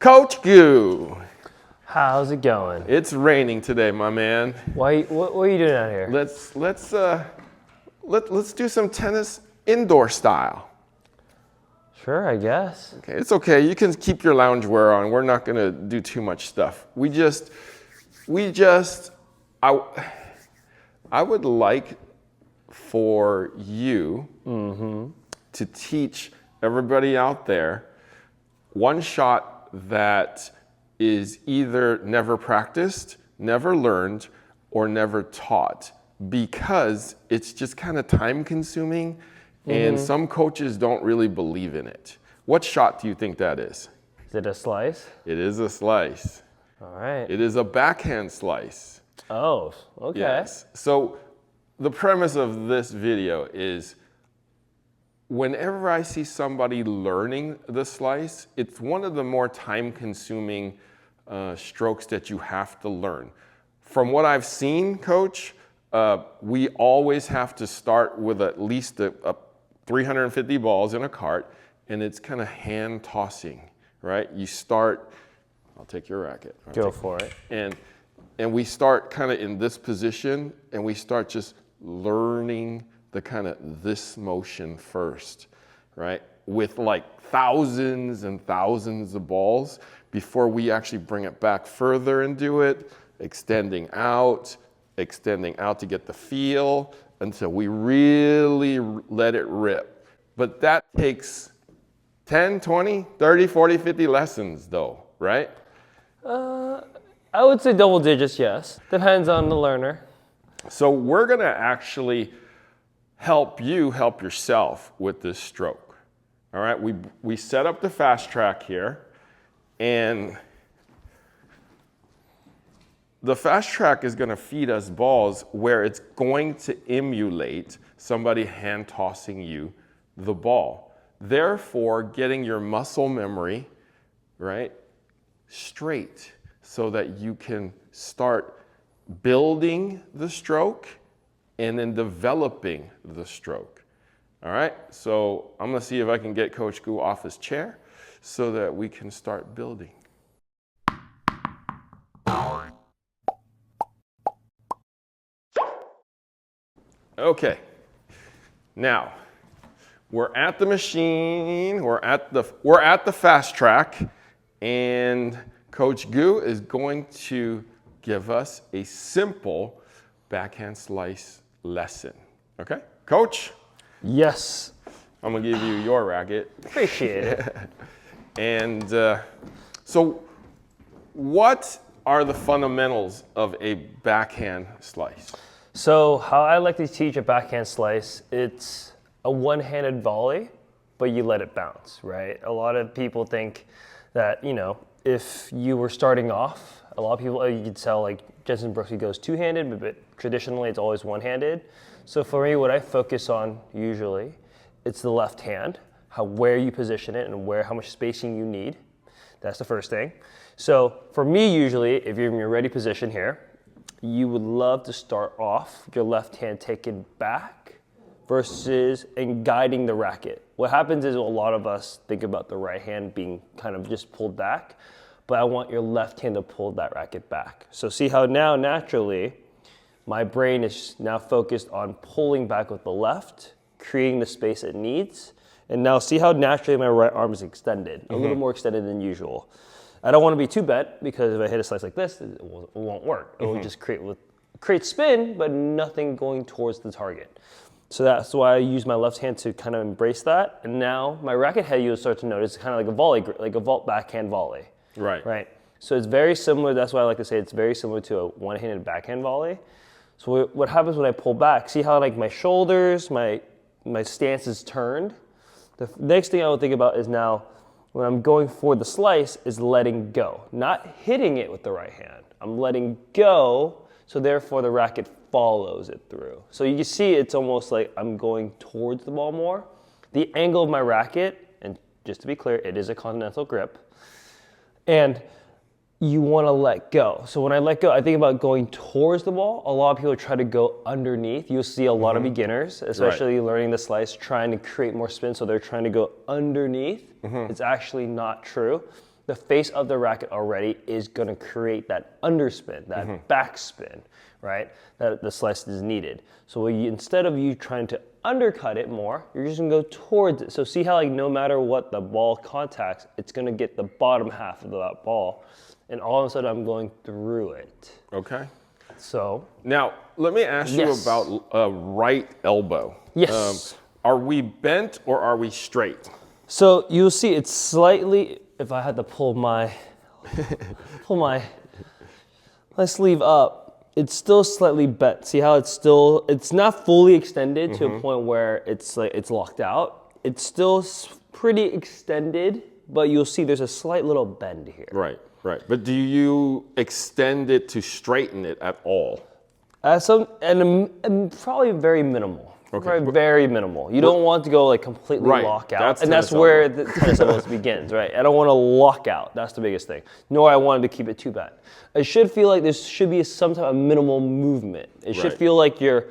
Coach Goo. How's it going? It's raining today, my man. What are you doing out here? Let's do some tennis indoor style. Sure, I guess. Okay, it's okay. You can keep your loungewear on. We're not gonna do too much stuff. I would like for you to teach everybody out there one shot that is either never practiced, never learned, or never taught, because it's just kind of time consuming and some coaches don't really believe in it. What shot do you think that is? Is it a slice? It is a slice. All right. It is a backhand slice. Oh, okay. Yes. So the premise of this video is whenever I see somebody learning the slice, it's one of the more time-consuming strokes that you have to learn. From what I've seen, Coach, we always have to start with at least a 350 balls in a cart, and it's kind of hand tossing, right? You start, I'll take your racket. Go for it. And we start kind of in this position, and we start just learning the kind of this motion first, right? With like thousands and thousands of balls before we actually bring it back further and do it, extending out to get the feel until we really let it rip. But that takes 10, 20, 30, 40, 50 lessons though, right? I would say double digits, yes. Depends on the learner. So we're gonna actually help you help yourself with this stroke. All right, we set up the fast track here, and the fast track is gonna feed us balls where it's going to emulate somebody hand tossing you the ball. Therefore, getting your muscle memory, right, straight so that you can start building the stroke and then developing the stroke. All right, so I'm gonna see if I can get Coach Goo off his chair so that we can start building. Okay, now we're at the machine, we're at the fast track, and Coach Goo is going to give us a simple backhand slice lesson. Okay, Coach? Yes. I'm gonna give you your racket. Appreciate it. And so what are the fundamentals of a backhand slice? So how I like to teach a backhand slice, it's a one-handed volley, but you let it bounce, right? A lot of people think that, you know, if you were starting off, a lot of people, you could tell like Jensen Brooks, he goes two-handed, but traditionally it's always one-handed. So for me, what I focus on usually, it's the left hand, where you position it and how much spacing you need. That's the first thing. So for me, usually, if you're in your ready position here, you would love to start off with your left hand taken back versus and guiding the racket. What happens is a lot of us think about the right hand being kind of just pulled back, but I want your left hand to pull that racket back. So see how now naturally my brain is now focused on pulling back with the left, creating the space it needs, and now see how naturally my right arm is extended, a little more extended than usual. I don't want to be too bent because if I hit a slice like this, it won't work. It will just create spin, but nothing going towards the target. So that's why I use my left hand to kind of embrace that. And now my racket head, you'll start to notice kind of like a volley, like a backhand volley. Right. Right. So it's very similar. That's why I like to say it's very similar to a one-handed backhand volley. So what happens when I pull back? See how like my shoulders, my stance is turned. The next thing I would think about is now when I'm going for the slice is letting go, not hitting it with the right hand. I'm letting go, so therefore the racket follows it through. So you can see it's almost like I'm going towards the ball more. The angle of my racket, and just to be clear, it is a continental grip, and you want to let go. So when I let go, I think about going towards the ball. A lot of people try to go underneath. You'll see a lot of beginners, especially learning the slice, trying to create more spin, so they're trying to go underneath. It's actually not true. the face of the racket already is going to create that underspin, that backspin, right? That the slice is needed. So instead of you trying to undercut it more, you're just going to go towards it. So see how like no matter what the ball contacts, it's going to get the bottom half of that ball. And all of a sudden I'm going through it. Okay. So now let me ask you about right elbow. Yes. Are we bent or are we straight? So you'll see it's slightly, if I had to pull my sleeve up, it's still slightly bent. See how it's not fully extended to a point where it's locked out. It's still pretty extended, but you'll see there's a slight little bend here. Right. But do you extend it to straighten it at all? And probably very minimal. Okay. Probably very minimal. You don't want to go like completely lock out. That's where the tennis elbows begins, right? I don't want to lock out. That's the biggest thing. Nor I wanted to keep it too bad. It should feel like there should be some type of minimal movement. It should feel like the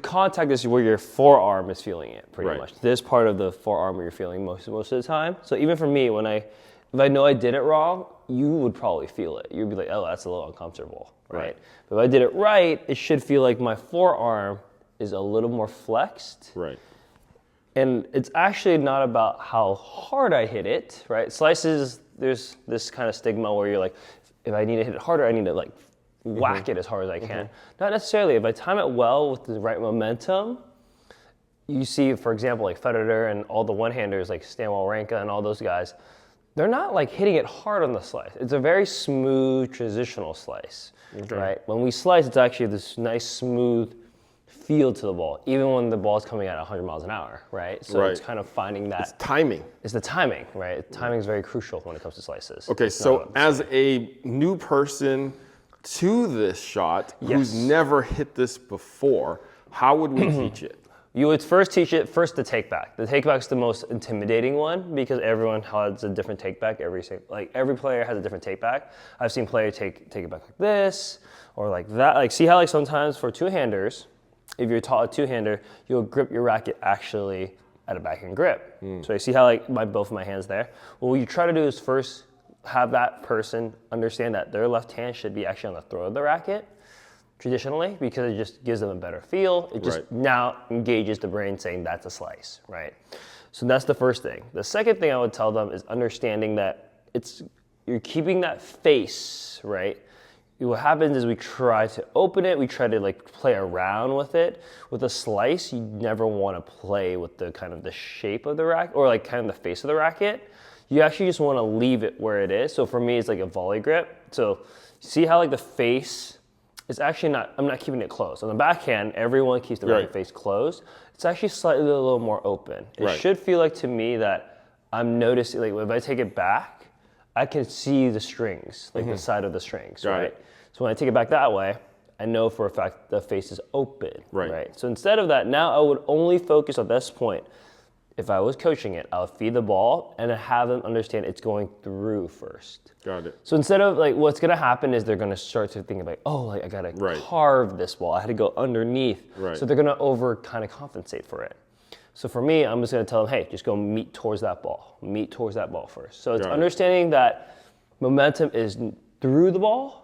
contact is where your forearm is feeling it pretty much. This part of the forearm where you're feeling most of the time. So even for me, if I know I did it wrong, you would probably feel it. You'd be like, oh, that's a little uncomfortable, right? But if I did it right, it should feel like my forearm is a little more flexed. Right. And it's actually not about how hard I hit it, right? Slices, there's this kind of stigma where you're like, if I need to hit it harder, I need to like whack it as hard as I can. Not necessarily. If I time it well with the right momentum, you see, for example, like Federer and all the one-handers like Stan Wawrinka and all those guys, they're not like hitting it hard on the slice. It's a very smooth transitional slice, right? When we slice, it's actually this nice smooth feel to the ball, even when the ball's coming at 100 miles an hour, right? So it's kind of finding that. It's timing. It's the timing, right? Timing is very crucial when it comes to slices. Okay, so as a new person to this shot, who's never hit this before, how would we teach it? You would first teach it the take back. The take back is the most intimidating one because everyone has a different take back. Every player has a different take back. I've seen players take it back like this or like that. Like see how like sometimes for two-handers, if you're taught a two-hander, you'll grip your racket actually at a backhand grip. So you see how like both of my hands there? Well, what you try to do is first have that person understand that their left hand should be actually on the throat of the racket traditionally because it just gives them a better feel. It just now engages the brain saying that's a slice, right? So that's the first thing. The second thing I would tell them is understanding that you're keeping that face, right? What happens is we try to open it, we try to like play around with it. With a slice, you never want to play with the kind of the shape of the racket or like kind of the face of the racket. You actually just want to leave it where it is. So for me, it's like a volley grip. So see how like the face is actually I'm not keeping it closed. On the backhand, everyone keeps the racket face closed. It's actually slightly a little more open. It should feel like to me that I'm noticing, like if I take it back, I can see the strings, like the side of the strings, right? So when I take it back that way, I know for a fact the face is open, right? So instead of that, now I would only focus on this point. If I was coaching it, I would feed the ball and have them understand it's going through first. Got it. So instead of like, what's gonna happen is they're gonna start to think like, oh, like I gotta carve this ball. I had to go underneath. So they're gonna over kind of compensate for it. So for me, I'm just gonna tell them, hey, just go meet towards that ball. Meet towards that ball first. So it's understanding that momentum is through the ball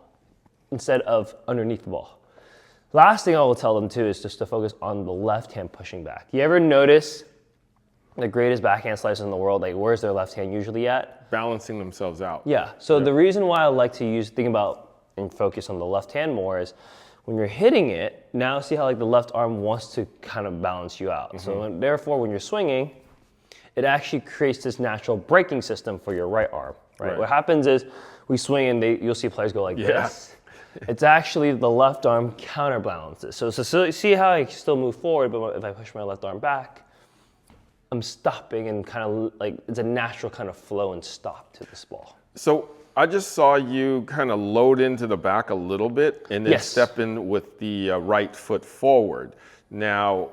instead of underneath the ball. Last thing I will tell them too is just to focus on the left hand pushing back. You ever notice the greatest backhand slicers in the world, like where's their left hand usually at? Balancing themselves out. Yeah, so the reason why I like to think about and focus on the left hand more is when you're hitting it, now see how like the left arm wants to kind of balance you out. So therefore when you're swinging, it actually creates this natural braking system for your right arm, right? What happens is we swing and you'll see players go like this. It's actually the left arm counterbalances. So see how I still move forward, but if I push my left arm back, I'm stopping and kind of like it's a natural kind of flow and stop to this ball. So I just saw you kind of load into the back a little bit and then step in with the right foot forward. Now,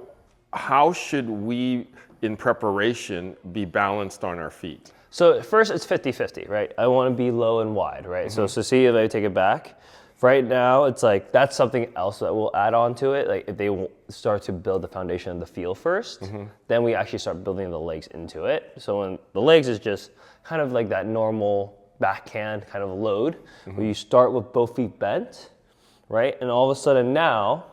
how should we, in preparation, be balanced on our feet? So first it's 50-50, right? I want to be low and wide, right? So see if I take it back. Right now, it's like that's something else that we'll add on to it. Like if they start to build the foundation of the feel first, then we actually start building the legs into it. So when the legs is just kind of like that normal backhand kind of load, where you start with both feet bent, right? And all of a sudden now,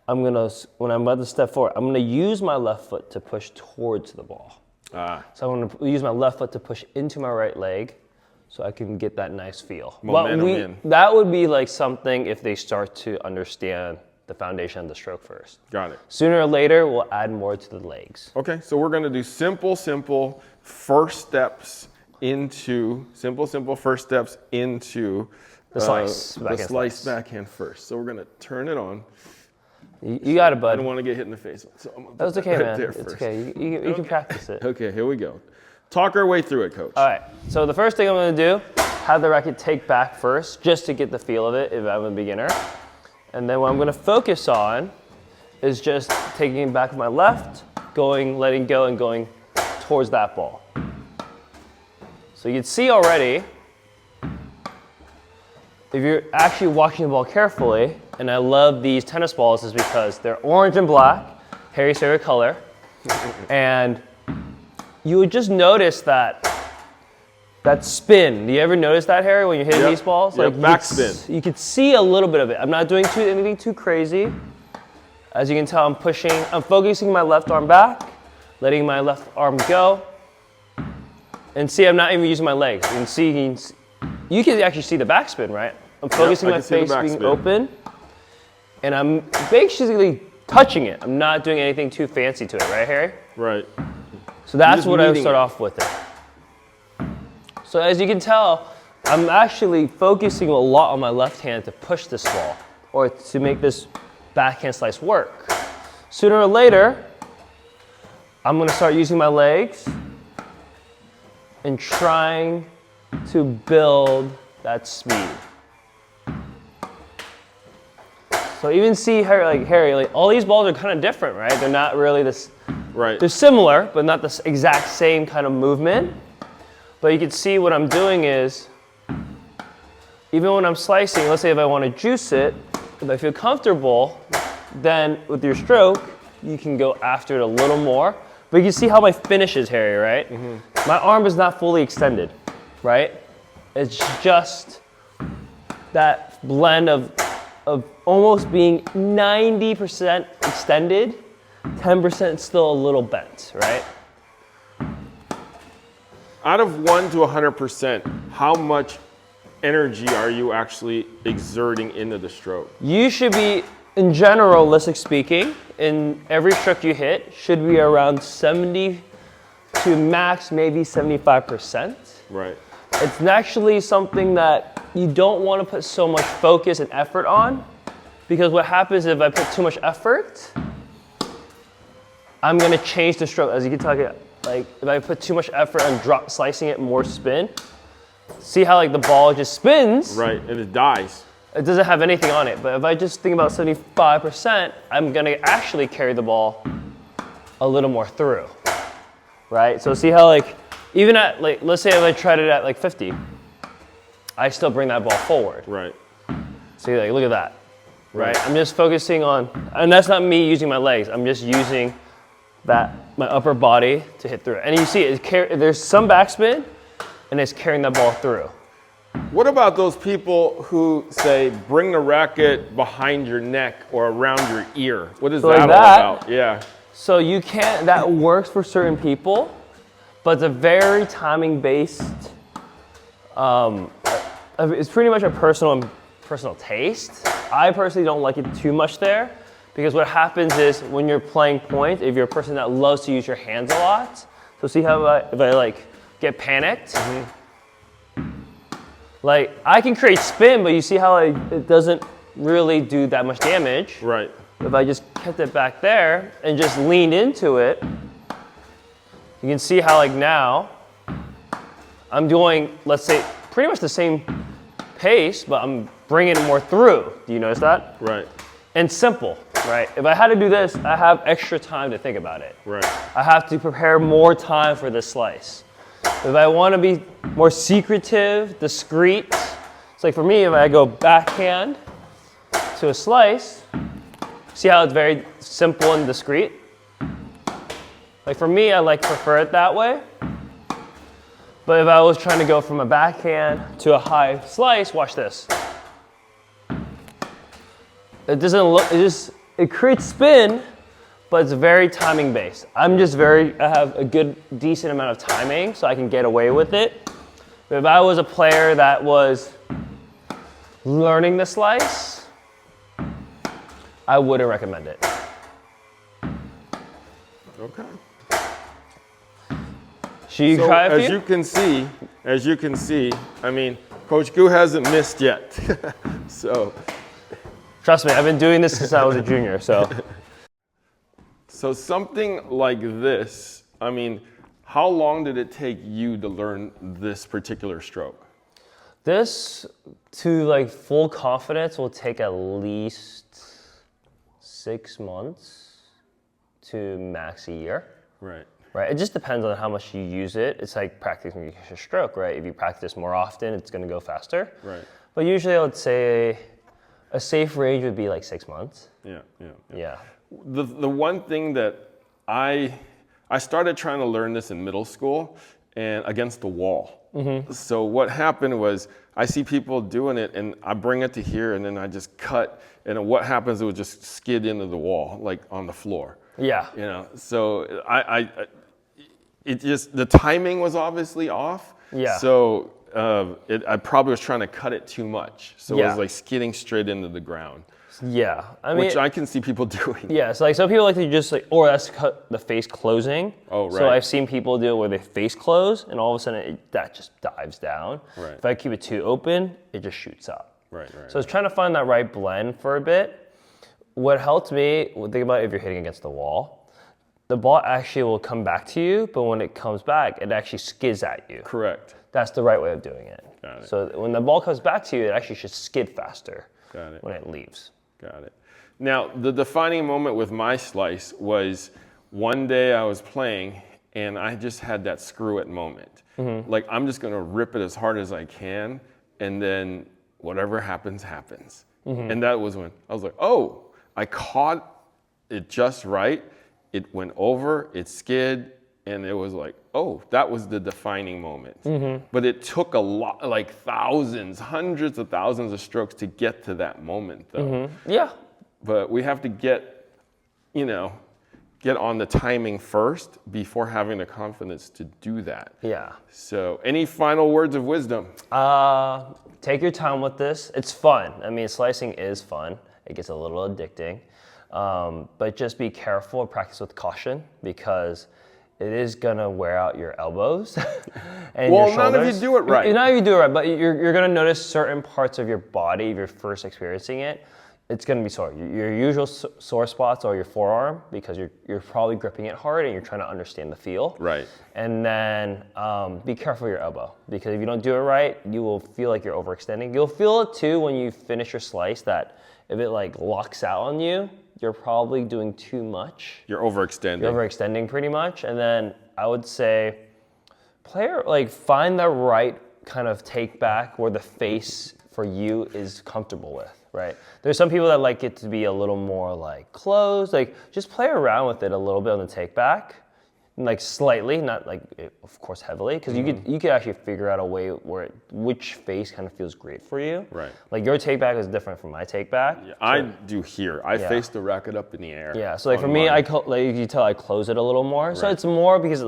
when I'm about to step forward, I'm gonna use my left foot to push towards the ball. So I'm gonna use my left foot to push into my right leg so I can get that nice feel. Momentum in. That would be like something if they start to understand the foundation of the stroke first. Got it. Sooner or later, we'll add more to the legs. Okay, so we're gonna do simple first steps into, first steps into the slice, backhand first. So we're gonna turn it on. You got it, bud. I don't want to get hit in the face. So I'm gonna put That's okay, that man. there It's first. okay. You can practice it. Okay, here we go. Talk our way through it, Coach. All right. So the first thing I'm going to do, have the racket take back first, just to get the feel of it if I'm a beginner. And then what I'm going to focus on is just taking it back with my left, letting go, and going towards that ball. So you can see already, if you're actually watching the ball carefully, and I love these tennis balls is because they're orange and black, Harry's favorite color, and you would just notice that spin. Do you ever notice that, Harry, when you're hitting these balls? Yep, Like back spin. You could see a little bit of it. I'm not doing anything too crazy. As you can tell, I'm focusing my left arm back, letting my left arm go. And see, I'm not even using my legs. You can actually see the backspin, right? I'm focusing my face being open, and I'm basically touching it. I'm not doing anything too fancy to it, right, Harry? Right. So that's what I would start off with it. So as you can tell, I'm actually focusing a lot on my left hand to push this ball or to make this backhand slice work. Sooner or later, I'm going to start using my legs and trying to build that speed. So even see Harry, like all these balls are kind of different, right? They're not really this. Right. They're similar, but not the exact same kind of movement. But you can see what I'm doing is, even when I'm slicing, let's say if I want to juice it, if I feel comfortable, then with your stroke, you can go after it a little more. But you can see how my finish is, Harry, right? My arm is not fully extended, right? It's just that blend of almost being 90% extended, 10% still a little bent, right? Out of 1 to 100%, how much energy are you actually exerting into the stroke? You should be, in generalistic speaking, in every stroke you hit, should be around 70 to max maybe 75%. Right. It's actually something that you don't want to put so much focus and effort on, because what happens if I put too much effort, I'm gonna change the stroke. As you can tell, like if I put too much effort on slicing it more spin, see how like the ball just spins? Right, and it dies. It doesn't have anything on it. But if I just think about 75%, I'm gonna actually carry the ball a little more through, right? So see how like, even at like, let's say if I tried it at like 50, I still bring that ball forward. Right. See, like, look at that, right? I'm just focusing on, and that's not me using my legs. I'm just using my upper body to hit through it. And you see, there's some backspin, and it's carrying that ball through. What about those people who say, bring the racket behind your neck or around your ear? What is that all about? Yeah. So you can't, that works for certain people, but it's a very timing based, it's pretty much a personal taste. I personally don't like it too much there, because what happens is when you're playing point, if you're a person that loves to use your hands a lot, so see how if I like get panicked, like I can create spin, but you see how it doesn't really do that much damage. Right. If I just kept it back there and just leaned into it, you can see how like now I'm doing, let's say, pretty much the same pace, but I'm bringing it more through. Do you notice that? Right. And simple, right? If I had to do this, I have extra time to think about it. Right. I have to prepare more time for this slice. If I want to be more secretive, discreet, it's like for me, if I go backhand, to a slice, see how it's very simple and discreet? Like for me, I prefer it that way. But if I was trying to go from a backhand to a high slice, watch this. It doesn't look, it creates spin, but it's very timing based. I have a decent amount of timing, so I can get away with it. But if I was a player that was learning the slice, I wouldn't recommend it. Okay. Should you try it? As you can see, I mean, Coach Gu hasn't missed yet. So. Trust me, I've been doing this since I was a junior, so. So something like this, I mean, how long did it take you to learn this particular stroke? This, to full confidence, will take at least 6 months to max a year. Right. Right, it just depends on how much you use it. It's like practicing your stroke, right? If you practice more often, it's gonna go faster. Right. But usually I would say a safe range would be 6 months. Yeah. The one thing that I started trying to learn this in middle school and against the wall. Mm-hmm. So what happened was I see people doing it and I bring it to here and then I just cut and what happens, it would just skid into the wall, like on the floor. Yeah. You know, so the timing was obviously off. Yeah. So I probably was trying to cut it too much. So Yeah. it was skidding straight into the ground. Yeah. Which I can see people doing. Yeah, so some people like to just or that's cut the face closing. Oh, right. So I've seen people do it where they face close and all of a sudden that just dives down. Right. If I keep it too open, it just shoots up. Right. So I was trying to find that right blend for a bit. What helped me, think about if you're hitting against the wall, the ball actually will come back to you, but when it comes back, it actually skids at you. Correct. That's the right way of doing it. Got it. So when the ball comes back to you, it actually should skid faster. Got it. When it leaves. Got it. Now, the defining moment with my slice was one day I was playing and I just had that screw it moment. Mm-hmm. Like, I'm just gonna rip it as hard as I can and then whatever happens, happens. Mm-hmm. And that was when I was like, oh, I caught it just right. It went over, it skid, and it was like, oh, that was the defining moment. Mm-hmm. But it took a lot, thousands, hundreds of thousands of strokes to get to that moment, though. Mm-hmm. Yeah. But we have to get on the timing first before having the confidence to do that. Yeah. So, any final words of wisdom? Take your time with this. It's fun. I mean, slicing is fun. It gets a little addicting. But just be careful and practice with caution because it is gonna wear out your elbows and your shoulders. Well, none of you do it right. None of you do it right, but you're gonna notice certain parts of your body if you're first experiencing it. It's gonna be sore. Your usual sore spots are your forearm because you're probably gripping it hard and you're trying to understand the feel. Right. And then be careful of your elbow because if you don't do it right, you will feel like you're overextending. You'll feel it too when you finish your slice that if it locks out on you, you're probably doing too much. You're overextending. You're overextending pretty much. And then I would say find the right kind of take back where the face for you is comfortable with, right? There's some people that like it to be a little more closed, just play around with it a little bit on the take back. Slightly, not of course heavily, because you could actually figure out a way where which face kind of feels great for you. Right. Your take back is different from my take back. Yeah, I do here. I face the racket up in the air. Yeah. So for me, you can tell I close it a little more. Right. So it's more because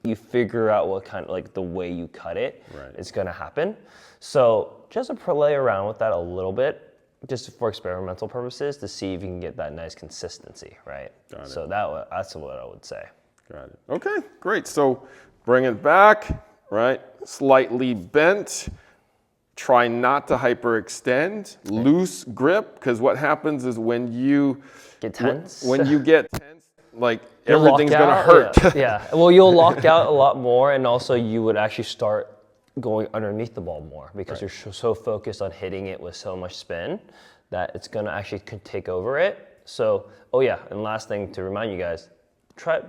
you figure out what kind of the way you cut it is gonna happen. So just play around with that a little bit, just for experimental purposes to see if you can get that nice consistency, right? Got it. So that's what I would say. Got it. Okay, great. So bring it back, right? Slightly bent. Try not to hyperextend. Loose grip, because what happens is when you get tense, when you get tense, everything's gonna hurt. Yeah. Well, you'll lock out a lot more, and also you would actually start going underneath the ball more because you're so focused on hitting it with so much spin that it's gonna actually take over it. So, and last thing to remind you guys.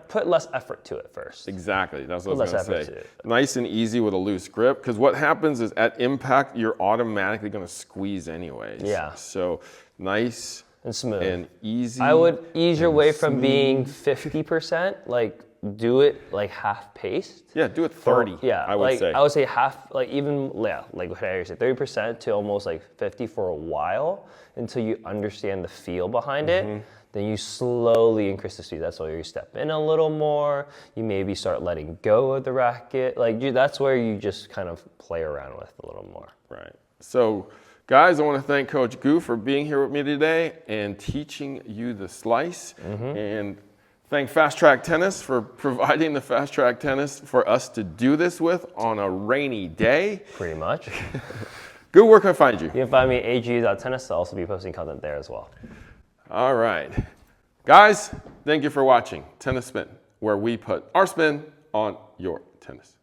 Put less effort to it first. Exactly, that's what I was going to say. Nice and easy with a loose grip, because what happens is at impact, you're automatically going to squeeze anyways. Yeah. So nice and smooth. and easy. I would ease your way from being 50%, like do it like half paced. Yeah, do it 30. Yeah, I would like say. I would say half, like even like what I said, 30% to almost like 50 for a while until you understand the feel behind it. Then you slowly increase the speed. That's where you step in a little more. You maybe start letting go of the racket. Like that's where you just kind of play around with a little more. Right. So, guys, I want to thank Coach Gu for being here with me today and teaching you the slice. And thank Fast Track Tennis for providing the Fast Track Tennis for us to do this with on a rainy day. Pretty much. Gu, where can I find you? You can find me at ag.tennis. I'll also be posting content there as well. All right. Guys, thank you for watching Tennis Spin, where we put our spin on your tennis.